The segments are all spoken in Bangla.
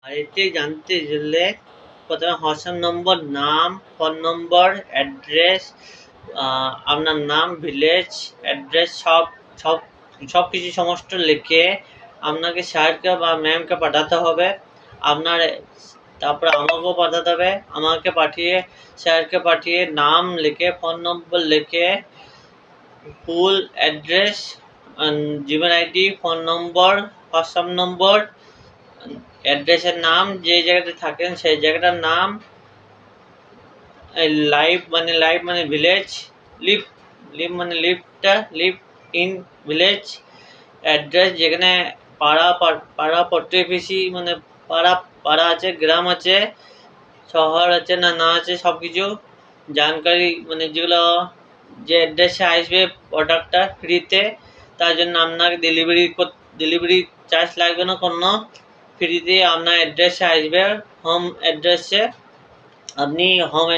আর এটি জানতে গেলে প্রথমে হোয়াটসঅ্যাপ নম্বর, নাম, ফোন নম্বর, অ্যাড্রেস, আপনার নাম, ভিলেজ, অ্যাড্রেস সব সব সব কিছু সমস্ত লিখে আপনাকে স্যারকে বা ম্যামকে পাঠাতে হবে। আপনার তারপরে আমাকেও পাঠাতে হবে। আমাকে পাঠিয়ে স্যারকে পাঠিয়ে নাম লিখে, ফোন নম্বর লিখে, full address, Gmail ID, phone number, WhatsApp number, অ্যাড্রেসের নাম, যে জায়গাতে থাকেন সেই জায়গাটার নাম, লাইভ মানে ভিলেজ, লিভ লিভ মানে লিভ ইন ভিলেজ, অ্যাড্রেস যেখানে পাড়া প্রতিবেশী মানে পাড়া পাড়া আছে, গ্রাম আছে, শহর আছে না আছে, সব কিছু জানকারি মানে যেগুলো যে অ্যাড্রেসে আসবে প্রোডাক্টটা ফ্রিতে, তার জন্য আপনাকে ডেলিভারি চার্জ লাগবে না কোনো। ফ্রিতে আপনার অ্যাড্রেসে আসবে, হোম অ্যাড্রেসে। আপনি হোম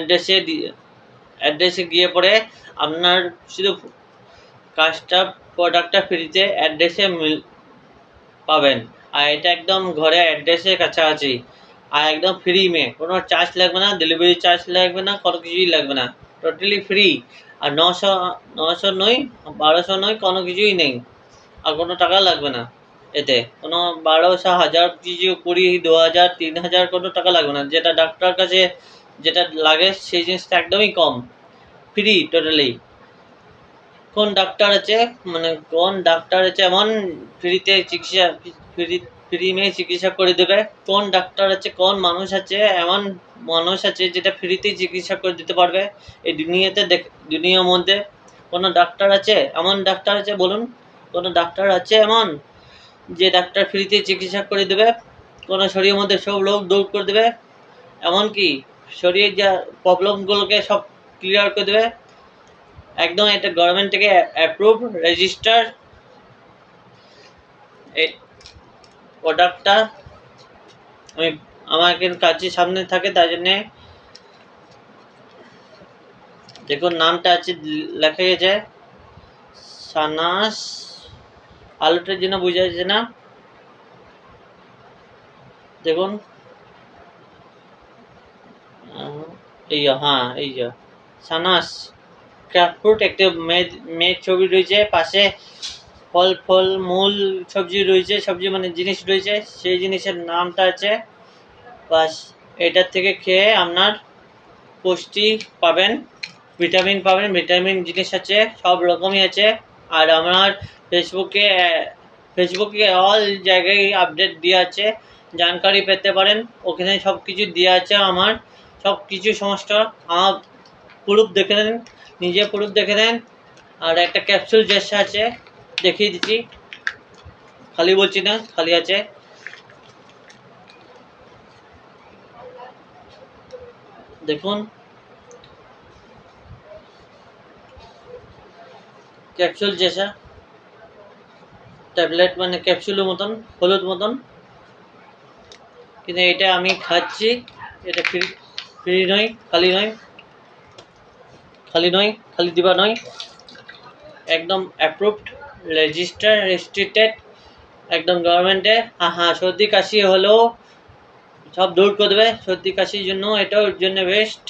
অ্যাড্রেসে গিয়ে পরে আপনার শুধু কাজটা প্রোডাক্টটা ফ্রিতে অ্যাড্রেসে পাবেন। আর এটা একদম ঘরে অ্যাড্রেসের কাছাকাছি, আর একদম ফ্রি মে, কোনো চার্জ লাগবে না, ডেলিভারি চার্জ লাগবে না, কোনো কিছুই লাগবে না, টোটালি ফ্রি। আর 900 নয়, 1200 নয়, কোনো কিছুই নেই, আর কোনো টাকা লাগবে না। এতে কোনো 1200, 1000, কিছু 20, 2000, 3000 কোনো টাকা লাগবে না। যেটা ডাক্তার কাছে যেটা লাগে সেই জিনিসটা একদমই কম, ফ্রি টোটালি। কোন ডাক্তার আছে এমন ফ্রিতে চিকিৎসা, ফ্রি মে চিকিৎসা করে দেবে? কোন ডাক্তার আছে, কোন মানুষ আছে, এমন মানুষ আছে যেটা ফ্রিতে চিকিৎসা করে দিতে পারবে এই দুনিয়ার মধ্যে? কোনো ডাক্তার আছে এমন? ডাক্তার আছে বলুন, কোনো ডাক্তার আছে এমন যে ডাক্তার ফ্রিতে চিকিৎসা করে দেবে, কোনো শরীরের মধ্যে সব রোগ দূর করে দেবে, এমনকি শরীরের যা প্রবলেমগুলোকে সব ক্লিয়ার করে দেবে? একদম এটা গভর্নমেন্ট থেকে অ্যাপ্রুভ, রেজিস্টার এই প্রোডাক্টটা। আমার কাছে সামনে থাকে, তাই জন্যে দেখুন নামটা আছে, লেখা গেছে সানাস। আলুটার জন্য বোঝা যাচ্ছে না, দেখুন এই যে সানাস ক্রাফট ফ্রুট, একটা মেয়ের ছবি রয়েছে, পাশে ফল মূল সবজি রয়েছে, সবজি মানে জিনিস রয়েছে, সেই জিনিসের নামটা আছে। বাস এটার থেকে খেয়ে আপনার পুষ্টি পাবেন, ভিটামিন পাবেন, ভিটামিন জিনিস আছে, সব রকমই আছে। আর আমার ফেসবুকে অল জায়গায় আপডেট দেওয়া আছে, জানকারি পেতে পারেন, ওখানে সব কিছু দেওয়া আছে। আমার সব কিছু সমস্ত আমার প্রুফ দেখে নেন, নিজে প্রুফ দেখে নেন। আর একটা ক্যাপসুল যেসা আছে, দেখিয়ে দিচ্ছি, খালি বলছি না, খালি আছে, দেখুন ক্যাপসুল যেসা, ট্যাবলেট মানে ক্যাপসুলের মতন, হলুদ মতন, কিন্তু এটা আমি খাচ্ছি, এটা ফ্রি নয়, খালি দিবা নয়, একদম অ্যাপ্রুভড, রেজিস্ট্রেটেড, একদম গভর্নমেন্টে। হ্যাঁ, সর্দি কাশি হলেও সব দূর করে দেবে। সর্দি কাশির জন্য এটার জন্য বেস্ট।